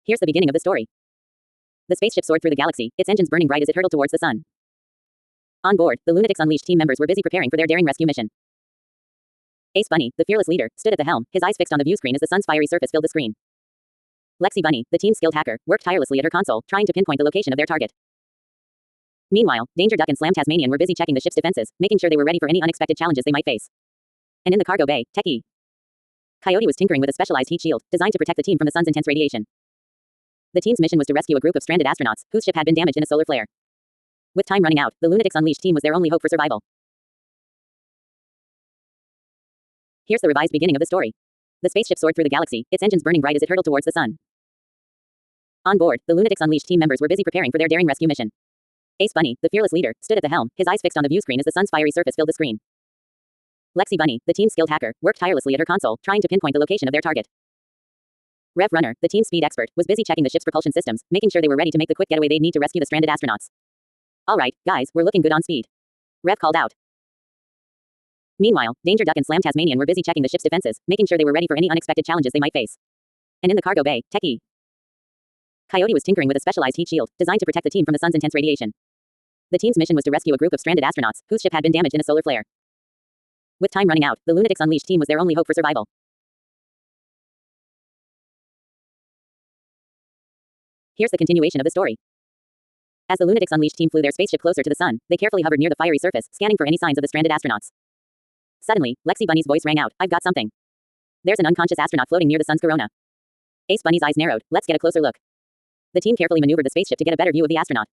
Here's the beginning of the story. The spaceship soared through the galaxy, its engines burning bright as it hurtled towards the sun. On board, the Loonatics Unleashed team members were busy preparing for their daring rescue mission. Ace Bunny, the fearless leader, stood at the helm, his eyes fixed on the view screen as the sun's fiery surface filled the screen. Lexi Bunny, the team's skilled hacker, worked tirelessly at her console, trying to pinpoint the location of their target. Meanwhile, Danger Duck and Slam Tasmanian were busy checking the ship's defenses, making sure they were ready for any unexpected challenges they might face. And in the cargo bay, Techie Coyote was tinkering with a specialized heat shield, designed to protect the team from the sun's intense radiation. The team's mission was to rescue a group of stranded astronauts, whose ship had been damaged in a solar flare. With time running out, the Loonatics Unleashed team was their only hope for survival. Here's the revised beginning of the story. The spaceship soared through the galaxy, its engines burning bright as it hurtled towards the sun. On board, the Loonatics Unleashed team members were busy preparing for their daring rescue mission. Ace Bunny, the fearless leader, stood at the helm, his eyes fixed on the view screen as the sun's fiery surface filled the screen. Lexi Bunny, the team's skilled hacker, worked tirelessly at her console, trying to pinpoint the location of their target. Rev Runner, the team's speed expert, was busy checking the ship's propulsion systems, making sure they were ready to make the quick getaway they'd need to rescue the stranded astronauts. All right, guys, we're looking good on speed. Rev called out. Meanwhile, Danger Duck and Slam Tasmanian were busy checking the ship's defenses, making sure they were ready for any unexpected challenges they might face. And in the cargo bay, Techie Coyote was tinkering with a specialized heat shield, designed to protect the team from the sun's intense radiation. The team's mission was to rescue a group of stranded astronauts, whose ship had been damaged in a solar flare. With time running out, the Loonatics Unleashed team was their only hope for survival. Here's the continuation of the story. As the Loonatics Unleashed team flew their spaceship closer to the sun, they carefully hovered near the fiery surface, scanning for any signs of the stranded astronauts. Suddenly, Lexi Bunny's voice rang out, "I've got something. There's an unconscious astronaut floating near the sun's corona." Ace Bunny's eyes narrowed. "Let's get a closer look." The team carefully maneuvered the spaceship to get a better view of the astronaut.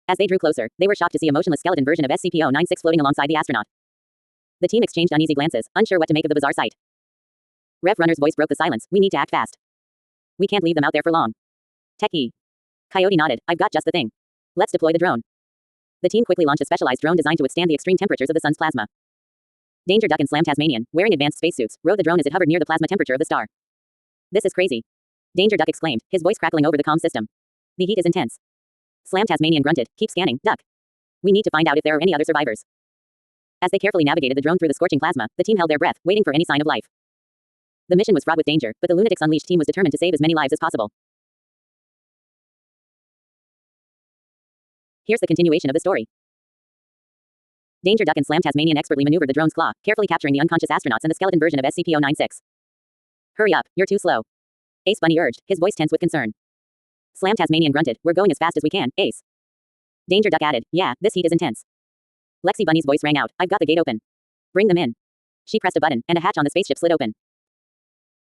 As they drew closer, they were shocked to see a motionless skeleton version of SCP-096 floating alongside the astronaut. The team exchanged uneasy glances, unsure what to make of the bizarre sight. Rev Runner's voice broke the silence. "We need to act fast. We can't leave them out there for long." Techie Coyote nodded. "I've got just the thing. Let's deploy the drone." The team quickly launched a specialized drone designed to withstand the extreme temperatures of the sun's plasma. Danger Duck and Slam Tasmanian, wearing advanced spacesuits, rode the drone as it hovered near the plasma temperature of the star. "This is crazy," Danger Duck exclaimed, his voice crackling over the comm system. "The heat is intense." Slam Tasmanian grunted. "Keep scanning, Duck. We need to find out if there are any other survivors." As they carefully navigated the drone through the scorching plasma, the team held their breath, waiting for any sign of life. The mission was fraught with danger, but the Loonatics Unleashed team was determined to save as many lives as possible. Here's the continuation of the story. Danger Duck and Slam Tasmanian expertly maneuvered the drone's claw, carefully capturing the unconscious astronauts and the skeleton version of SCP-096. "Hurry up, you're too slow," Ace Bunny urged, his voice tense with concern. Slam Tasmanian grunted. "We're going as fast as we can, Ace." Danger Duck added, "Yeah, this heat is intense." Lexi Bunny's voice rang out. "I've got the gate open. Bring them in." She pressed a button, and a hatch on the spaceship slid open.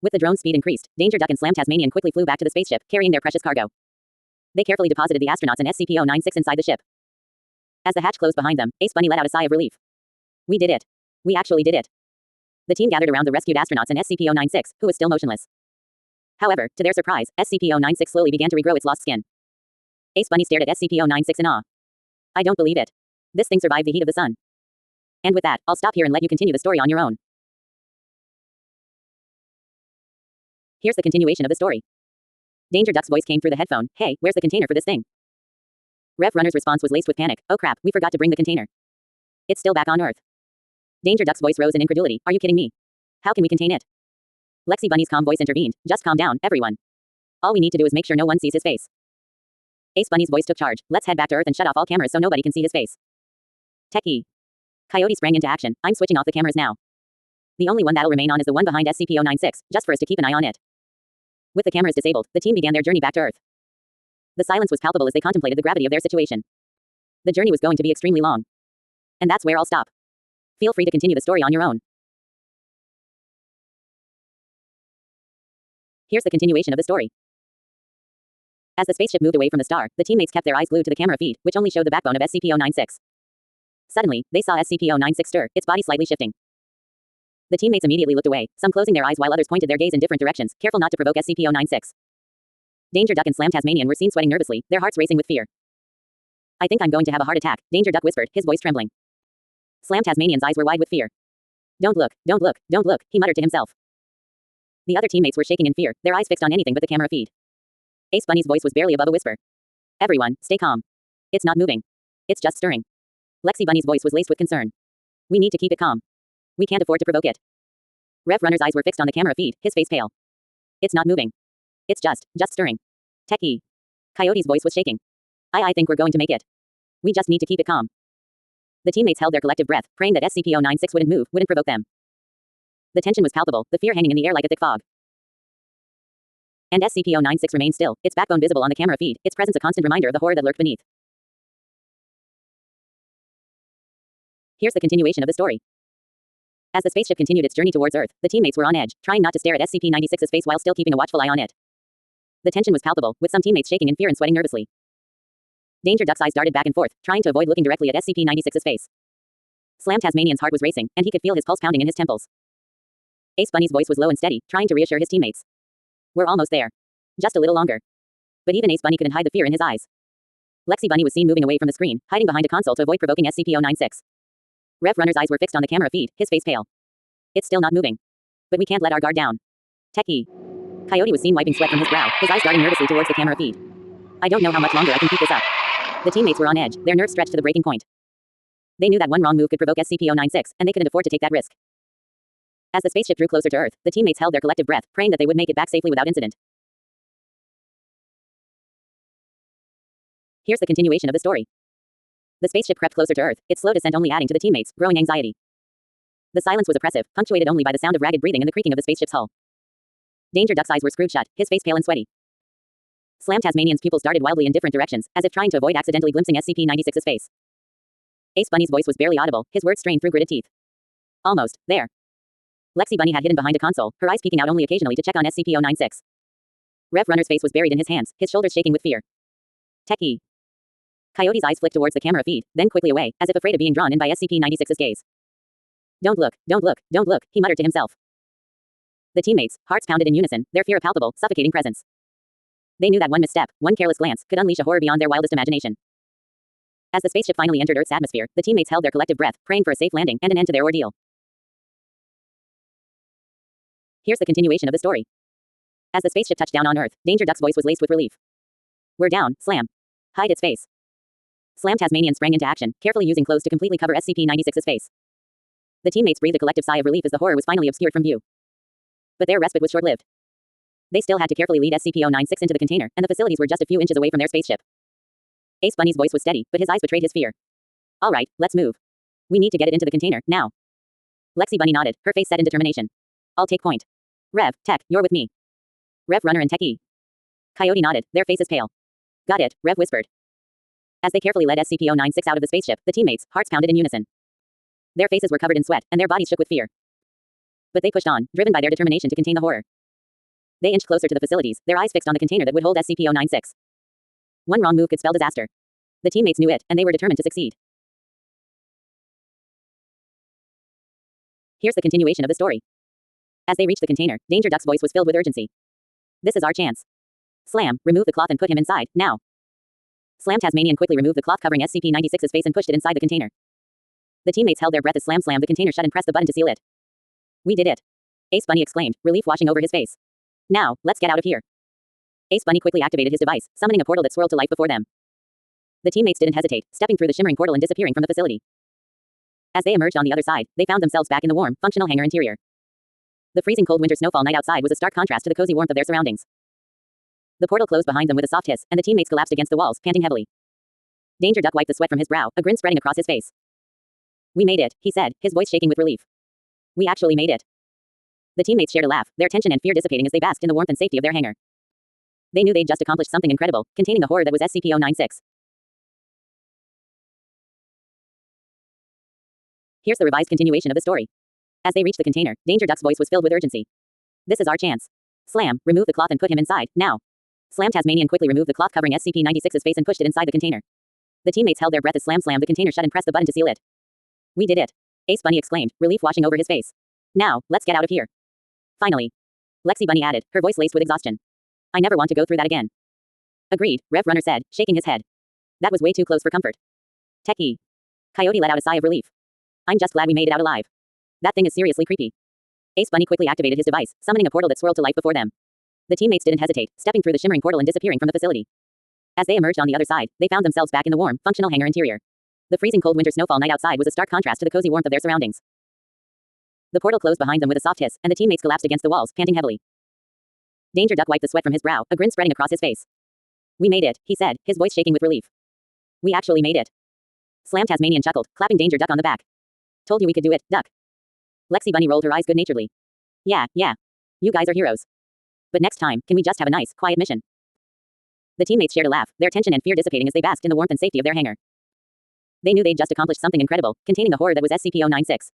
With the drone's speed increased, Danger Duck and Slam Tasmanian quickly flew back to the spaceship, carrying their precious cargo. They carefully deposited the astronauts and SCP-096 inside the ship. As the hatch closed behind them, Ace Bunny let out a sigh of relief. "We did it. We actually did it." The team gathered around the rescued astronauts and SCP-096, who was still motionless. However, to their surprise, SCP-096 slowly began to regrow its lost skin. Ace Bunny stared at SCP-096 in awe. "I don't believe it. This thing survived the heat of the sun." And with that, I'll stop here and let you continue the story on your own. Here's the continuation of the story. Danger Duck's voice came through the headphone. "Hey, where's the container for this thing?" Rev Runner's response was laced with panic. "Oh crap, we forgot to bring the container. It's still back on Earth." Danger Duck's voice rose in incredulity. "Are you kidding me? How can we contain it?" Lexi Bunny's calm voice intervened. "Just calm down, everyone. All we need to do is make sure no one sees his face." Ace Bunny's voice took charge. "Let's head back to Earth and shut off all cameras so nobody can see his face." Techie Coyote sprang into action. "I'm switching off the cameras now. The only one that'll remain on is the one behind SCP-096, just for us to keep an eye on it." With the cameras disabled, the team began their journey back to Earth. The silence was palpable as they contemplated the gravity of their situation. The journey was going to be extremely long. And that's where I'll stop. Feel free to continue the story on your own. Here's the continuation of the story. As the spaceship moved away from the star, the teammates kept their eyes glued to the camera feed, which only showed the backbone of SCP-096. Suddenly, they saw SCP-096 stir, its body slightly shifting. The teammates immediately looked away, some closing their eyes while others pointed their gaze in different directions, careful not to provoke SCP-096. Danger Duck and Slam Tasmanian were seen sweating nervously, their hearts racing with fear. "I think I'm going to have a heart attack," Danger Duck whispered, his voice trembling. Slam Tasmanian's eyes were wide with fear. Don't look, don't look, don't look," he muttered to himself. The other teammates were shaking in fear, their eyes fixed on anything but the camera feed. Ace Bunny's voice was barely above a whisper. "Everyone, stay calm. It's not moving. It's just stirring." Lexi Bunny's voice was laced with concern. "We need to keep it calm. We can't afford to provoke it." Rev Runner's eyes were fixed on the camera feed, his face pale. "It's not moving. It's just stirring. Techie. Coyote's voice was shaking. I think we're going to make it. We just need to keep it calm. The teammates held their collective breath, praying that SCP-096 wouldn't move, wouldn't provoke them. The tension was palpable, the fear hanging in the air like a thick fog. And SCP-096 remained still, its backbone visible on the camera feed, its presence a constant reminder of the horror that lurked beneath. Here's the continuation of the story. As the spaceship continued its journey towards Earth, the teammates were on edge, trying not to stare at SCP-96's face while still keeping a watchful eye on it. The tension was palpable, with some teammates shaking in fear and sweating nervously. Danger Duck's eyes darted back and forth, trying to avoid looking directly at SCP-96's face. Slam Tasmanian's heart was racing, and he could feel his pulse pounding in his temples. Ace Bunny's voice was low and steady, trying to reassure his teammates. We're almost there. Just a little longer. But even Ace Bunny couldn't hide the fear in his eyes. Lexi Bunny was seen moving away from the screen, hiding behind a console to avoid provoking SCP-096. Rev Runner's eyes were fixed on the camera feed, his face pale. It's still not moving. But we can't let our guard down. Techie. Coyote was seen wiping sweat from his brow, his eyes darting nervously towards the camera feed. I don't know how much longer I can keep this up. The teammates were on edge, their nerves stretched to the breaking point. They knew that one wrong move could provoke SCP-096, and they couldn't afford to take that risk. As the spaceship drew closer to Earth, the teammates held their collective breath, praying that they would make it back safely without incident. Here's the continuation of the story. The spaceship crept closer to Earth, its slow descent only adding to the teammates' growing anxiety. The silence was oppressive, punctuated only by the sound of ragged breathing and the creaking of the spaceship's hull. Danger Duck's eyes were screwed shut, his face pale and sweaty. Slam Tasmanian's pupils darted wildly in different directions, as if trying to avoid accidentally glimpsing SCP-96's face. Ace Bunny's voice was barely audible, his words strained through gritted teeth. Almost there. Lexi Bunny had hidden behind a console, her eyes peeking out only occasionally to check on SCP-096. Rev Runner's face was buried in his hands, his shoulders shaking with fear. Techie. Coyote's eyes flicked towards the camera feed, then quickly away, as if afraid of being drawn in by SCP-96's gaze. Don't look, he muttered to himself. The teammates, hearts pounded in unison, their fear a palpable, suffocating presence. They knew that one misstep, one careless glance, could unleash a horror beyond their wildest imagination. As the spaceship finally entered Earth's atmosphere, the teammates held their collective breath, praying for a safe landing and an end to their ordeal. Here's the continuation of the story. As the spaceship touched down on Earth, Danger Duck's voice was laced with relief. We're down, Slam. Hide its face. Slam Tasmanian sprang into action, carefully using clothes to completely cover SCP-96's face. The teammates breathed a collective sigh of relief as the horror was finally obscured from view. But their respite was short-lived. They still had to carefully lead SCP-096 into the container, and the facilities were just a few inches away from their spaceship. Ace Bunny's voice was steady, but his eyes betrayed his fear. All right, let's move. We need to get it into the container, now. Lexi Bunny nodded, her face set in determination. I'll take point. Rev, Tech, you're with me. Rev Runner and Techie. Coyote nodded, their faces pale. Got it, Rev whispered. As they carefully led SCP-096 out of the spaceship, the teammates' hearts pounded in unison. Their faces were covered in sweat, and their bodies shook with fear. But they pushed on, driven by their determination to contain the horror. They inched closer to the facilities, their eyes fixed on the container that would hold SCP-096. One wrong move could spell disaster. The teammates knew it, and they were determined to succeed. Here's the continuation of the story. As they reached the container, Danger Duck's voice was filled with urgency. This is our chance. Slam, remove the cloth and put him inside, now. Slam Tasmanian quickly removed the cloth covering SCP-96's face and pushed it inside the container. The teammates held their breath as Slam slammed the container shut and pressed the button to seal it. We did it. Ace Bunny exclaimed, relief washing over his face. Now, let's get out of here. Ace Bunny quickly activated his device, summoning a portal that swirled to life before them. The teammates didn't hesitate, stepping through the shimmering portal and disappearing from the facility. As they emerged on the other side, they found themselves back in the warm, functional hangar interior. The freezing cold winter snowfall night outside was a stark contrast to the cozy warmth of their surroundings. The portal closed behind them with a soft hiss, and the teammates collapsed against the walls, panting heavily. Danger Duck wiped the sweat from his brow, a grin spreading across his face. We made it, he said, his voice shaking with relief. We actually made it. The teammates shared a laugh, their tension and fear dissipating as they basked in the warmth and safety of their hangar. They knew they'd just accomplished something incredible, containing the horror that was SCP-096. Here's the revised continuation of the story. As they reached the container, Danger Duck's voice was filled with urgency. This is our chance. Slam, remove the cloth and put him inside, now. Slam Tasmanian quickly removed the cloth covering SCP-96's face and pushed it inside the container. The teammates held their breath as Slam slammed the container shut and pressed the button to seal it. We did it. Ace Bunny exclaimed, relief washing over his face. Now, let's get out of here. Finally. Lexi Bunny added, her voice laced with exhaustion. I never want to go through that again. Agreed, Rev Runner said, shaking his head. That was way too close for comfort. Techie. Coyote let out a sigh of relief. I'm just glad we made it out alive. That thing is seriously creepy. Ace Bunny quickly activated his device, summoning a portal that swirled to life before them. The teammates didn't hesitate, stepping through the shimmering portal and disappearing from the facility. As they emerged on the other side, they found themselves back in the warm, functional hangar interior. The freezing cold winter snowfall night outside was a stark contrast to the cozy warmth of their surroundings. The portal closed behind them with a soft hiss, and the teammates collapsed against the walls, panting heavily. Danger Duck wiped the sweat from his brow, a grin spreading across his face. We made it, he said, his voice shaking with relief. We actually made it. Slam Tasmanian chuckled, clapping Danger Duck on the back. Told you we could do it, Duck. Lexi Bunny rolled her eyes good-naturedly. Yeah. You guys are heroes. But next time, can we just have a nice, quiet mission? The teammates shared a laugh, their tension and fear dissipating as they basked in the warmth and safety of their hangar. They knew they'd just accomplished something incredible, containing the horror that was SCP-096.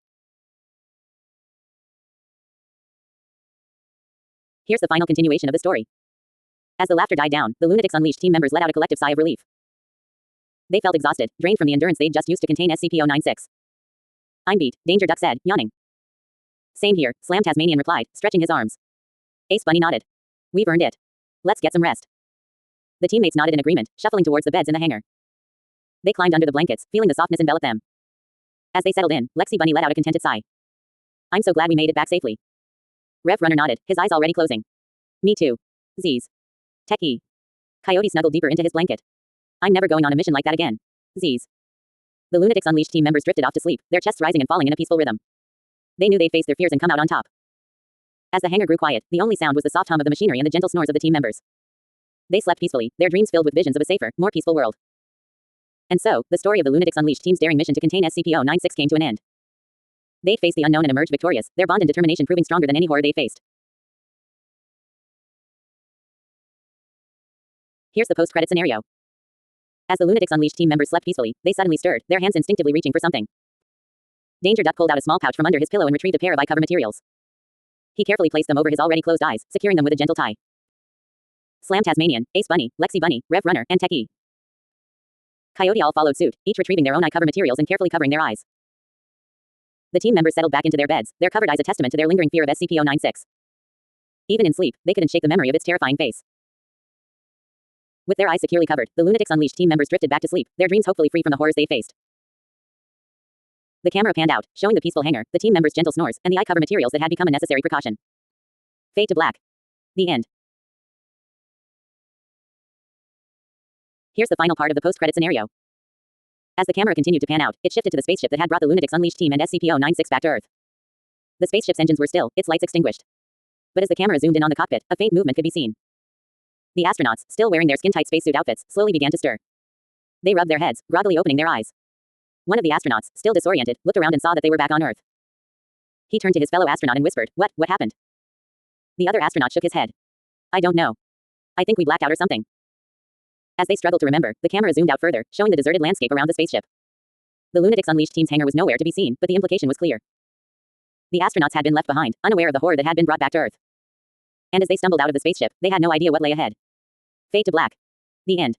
Here's the final continuation of the story. As the laughter died down, the Loonatics Unleashed team members let out a collective sigh of relief. They felt exhausted, drained from the endurance they'd just used to contain SCP-096. I'm beat, Danger Duck said, yawning. Same here, Slam Tasmanian replied, stretching his arms. Ace Bunny nodded. We've earned it. Let's get some rest. The teammates nodded in agreement, shuffling towards the beds in the hangar. They climbed under the blankets, feeling the softness envelop them. As they settled in, Lexi Bunny let out a contented sigh. I'm so glad we made it back safely. Rev Runner nodded, his eyes already closing. Me too. Z's. Techie. Coyote snuggled deeper into his blanket. I'm never going on a mission like that again. Z's. The Loonatics Unleashed team members drifted off to sleep, their chests rising and falling in a peaceful rhythm. They knew they'd face their fears and come out on top. As the hangar grew quiet, the only sound was the soft hum of the machinery and the gentle snores of the team members. They slept peacefully, their dreams filled with visions of a safer, more peaceful world. And so, the story of the Loonatics Unleashed team's daring mission to contain SCP-096 came to an end. They'd faced the unknown and emerged victorious, their bond and determination proving stronger than any horror they faced. Here's the post-credit scenario. As the Loonatics Unleashed team members slept peacefully, they suddenly stirred, their hands instinctively reaching for something. Danger Duck pulled out a small pouch from under his pillow and retrieved a pair of eye cover materials. He carefully placed them over his already closed eyes, securing them with a gentle tie. Slam Tasmanian, Ace Bunny, Lexi Bunny, Rev Runner, and Techie. Coyote all followed suit, each retrieving their own eye cover materials and carefully covering their eyes. The team members settled back into their beds, their covered eyes a testament to their lingering fear of SCP-096. Even in sleep, they couldn't shake the memory of its terrifying face. With their eyes securely covered, the Loonatics Unleashed team members drifted back to sleep, their dreams hopefully free from the horrors they faced. The camera panned out, showing the peaceful hangar, the team members' gentle snores, and the eye cover materials that had become a necessary precaution. Fade to black. The end. Here's the final part of the post-credit scenario. As the camera continued to pan out, it shifted to the spaceship that had brought the Loonatics Unleashed team and SCP-096 back to Earth. The spaceship's engines were still, its lights extinguished. But as the camera zoomed in on the cockpit, a faint movement could be seen. The astronauts, still wearing their skin-tight spacesuit outfits, slowly began to stir. They rubbed their heads, groggily opening their eyes. One of the astronauts, still disoriented, looked around and saw that they were back on Earth. He turned to his fellow astronaut and whispered, What happened? The other astronaut shook his head. I don't know. I think we blacked out or something. As they struggled to remember, the camera zoomed out further, showing the deserted landscape around the spaceship. The Loonatics Unleashed team's hangar was nowhere to be seen, but the implication was clear. The astronauts had been left behind, unaware of the horror that had been brought back to Earth. And as they stumbled out of the spaceship, they had no idea what lay ahead. Fade to black. The end.